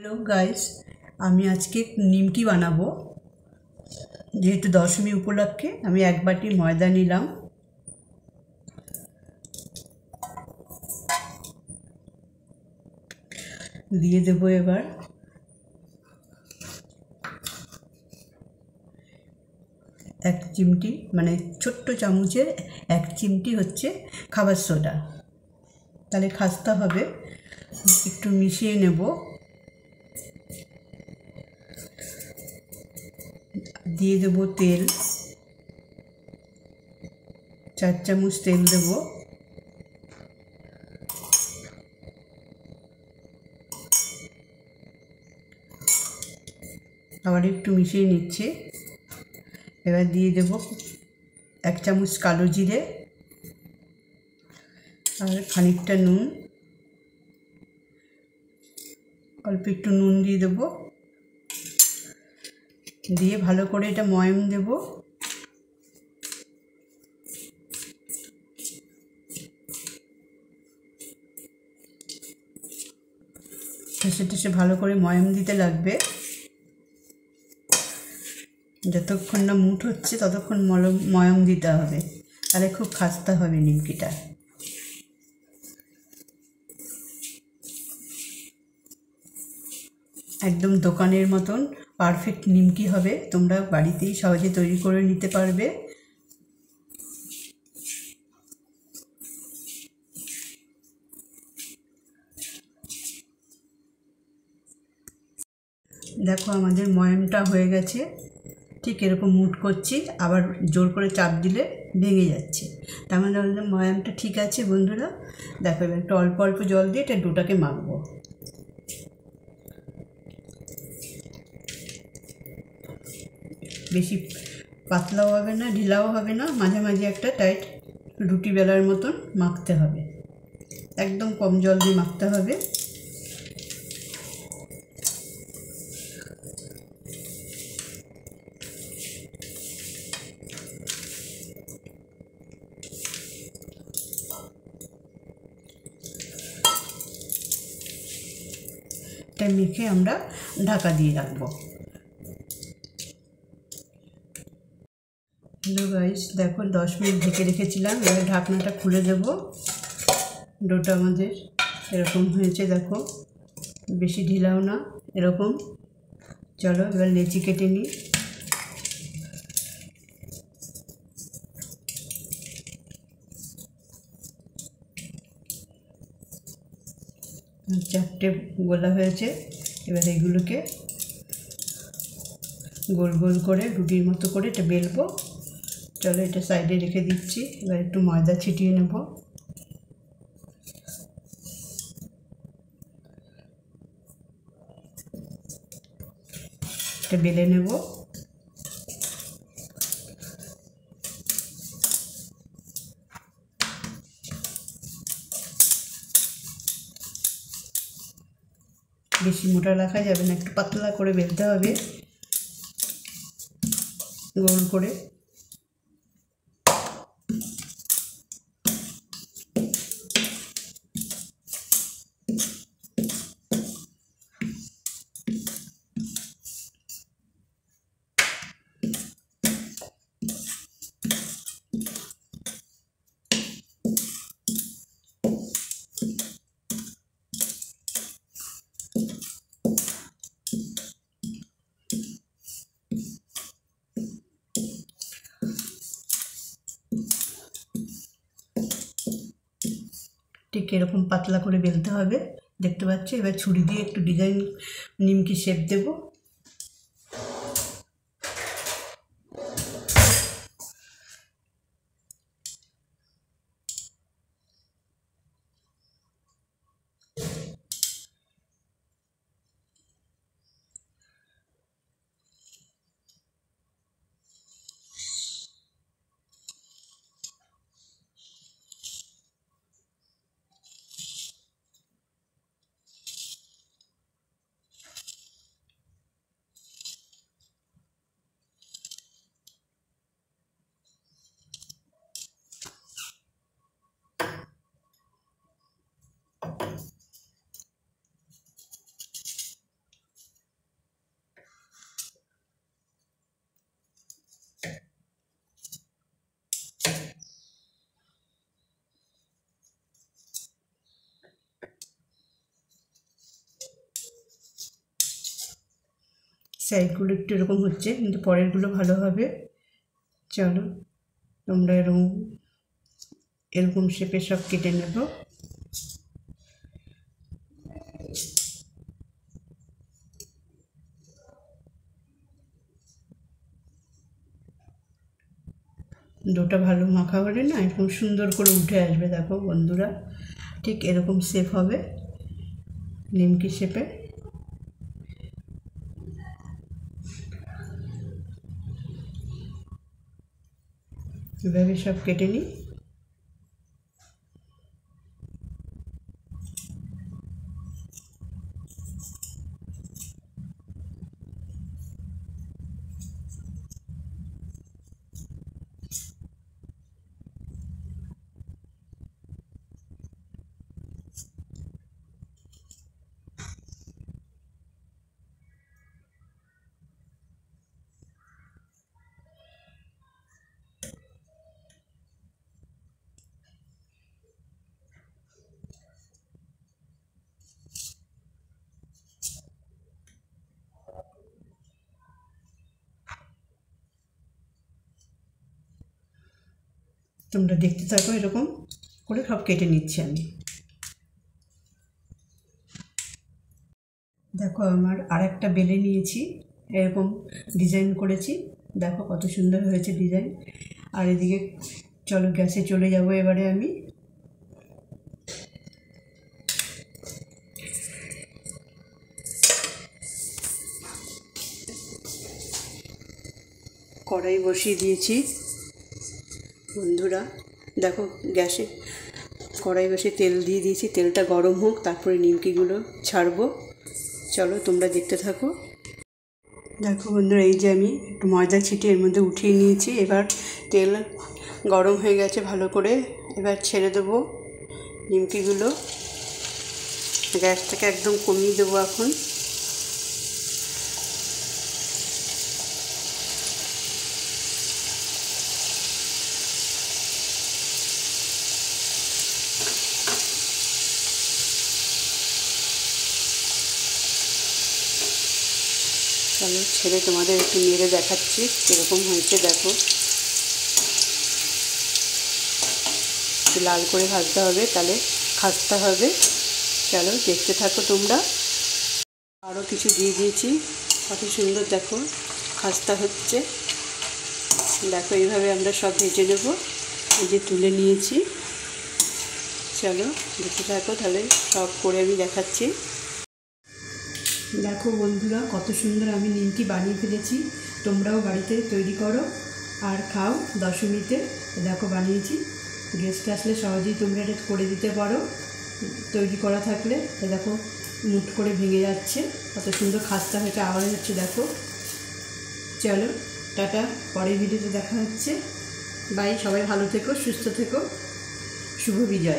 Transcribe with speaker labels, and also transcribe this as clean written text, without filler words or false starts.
Speaker 1: Hello guys, আমি আজকে নিমকি বানাবো। যেহেতু দশমী উপলক্ষে আমি 1 বাটি ময়দা নিলাম, দিয়ে দেবো এবার 1 চিমটি, মানে ছোট্ট চামচের 1 চিমটি হচ্ছে খাবার সোডা। তাহলে খাস্তা হবে। একটু মিশিয়ে নেব। দিয়ে দেবো তেল, 4 চামচ তেল দেবো। আবার একটু মিশিয়ে নিচ্ছি। এবার দিয়ে দেবো 1 চামচ কালো জিরে আর খানিকটা নুন, অল্প একটু নুন দিয়ে দেবো। দিয়ে ভালো করে এটা ময়াম দেব। ঠেসে ঠেসে ভালো করে ময়াম দিতে লাগবে। যতক্ষণ না মুঠ হচ্ছে ততক্ষণ ময়াম দিতে হবে, তাহলে খুব খাস্তা হবে নিমকিটা। একদম দোকানের মতন পারফেক্ট নিমকি হবে। তোমরা বাড়িতেই সহজে তৈরি করে নিতে পারবে। দেখো আমাদের ময়ামটা হয়ে গেছে। ঠিক এরকম মুঠ করছি, আবার জোর করে চাপ দিলে ভেঙে যাচ্ছে। তার মানে আমাদের ময়ামটা ঠিক আছে বন্ধুরা। দেখো এবার একটু অল্প অল্প জল দিয়ে এটা ডোটাকে মাখবো। বেশি পাতলাও হবে না, ঢিলাও হবে না, মাঝামাঝি একটা টাইট রুটি বেলার মতন মাখতে হবে। একদম কম জল দিয়ে মাখতে হবে। এটা মেখে আমরা ঢাকা দিয়ে রাখবো। হ্যালো গাইস, দেখো 10 মিনিট ঢেকে রেখেছিলাম। এবার ঢাকনাটা খুলে দেব। ডোটা আমাদের এরকম হয়েছে, দেখো বেশি ঢিলাও না, এরকম। চলো এবার লেচি কেটে নিই। চারটে গোলা হয়েছে। এবার এগুলোকে গোল গোল করে রুটির মতো করে এটা বেলবো। চলো এটা সাইডে রেখে দিচ্ছি। এবার একটু ময়দা ছিটিয়ে নেব। এটা বেলে নেব। বেশি মোটা রাখা যাবে না, একটু পাতলা করে বেলতে হবে, গোল করে। ঠিক এরকম পাতলা করে বেলতে হবে, দেখতে পাচ্ছ। এবার ছুরি দিয়ে একটু ডিজাইন নিমকি শেপ দেব। সাইডগুলো একটু এরকম হচ্ছে, কিন্তু পরেরগুলো ভালো হবে। চলো তোমরা এরকম শেপে সব কেটে নেব। ডোটা ভালো মাখা হলে না এরকম সুন্দর করে উঠে আসবে। দেখো বন্ধুরা, ঠিক এরকম শেপ হবে, নিমকি শেপে। এভাবে সব কেটে নিই। তোমরা দেখতে থাকো, এরকম করে সব কেটে নিচ্ছি আমি। দেখো আমার আরেকটা বেলে নিয়েছি, এরকম ডিজাইন করেছি। দেখো কত সুন্দর হয়েছে ডিজাইন। আর এদিকে চলো গ্যাসে চলে যাব এবারে আমি। কড়াই বসিয়ে দিয়েছি বন্ধুরা। দেখো গ্যাসে কড়াই বসে তেল দিয়ে দিয়েছি, তেলটা গরম হোক, তারপরে নিমকিগুলো ছাড়বো। চলো তোমরা দেখতে থাকো। দেখো বন্ধুরা, এই যে আমি একটু ময়দা ছিটিয়ে এর মধ্যে উঠিয়ে নিয়েছি। এবার তেল গরম হয়ে গেছে ভালো করে, এবার ছেড়ে দেবো নিমকিগুলো। গ্যাসটাকে একদম কমিয়ে দেবো এখন। চলো ছেড়ে তোমাদের একটু নেড়ে দেখাচ্ছি কীরকম হয়েছে। দেখো একটু লাল করে ভাজতে হবে, তাহলে খাস্তা হবে। চলো দেখতে থাকো তোমরা। আরও কিছু দিয়ে দিয়েছি, কত সুন্দর দেখো খাস্তা হচ্ছে। দেখো এইভাবে আমরা সব ভেজে নেব। এই যে তুলে নিয়েছি, চলো দেখতে থাকো, তাহলে সব করে আমি দেখাচ্ছি। দেখো বন্ধুরা, কত সুন্দর আমি নিমকি বানিয়ে ফেলেছি। তোমরাও বাড়িতে তৈরি করো আর খাও দশমীতে। দেখো বানিয়েছি, গেস্ট আসলে সহজেই তোমরা এটা করে দিতে পারো তৈরি করা থাকলে। দেখো মুঠ করে ভেঙে যাচ্ছে, কত সুন্দর খাস্তা হয়েছে, আওয়াজ হচ্ছে দেখো। চলো টাটা, পরের ভিডিওতে দেখা হচ্ছে। বাই, সবাই ভালো থেকো, সুস্থ থেকো, শুভ বিজয়া।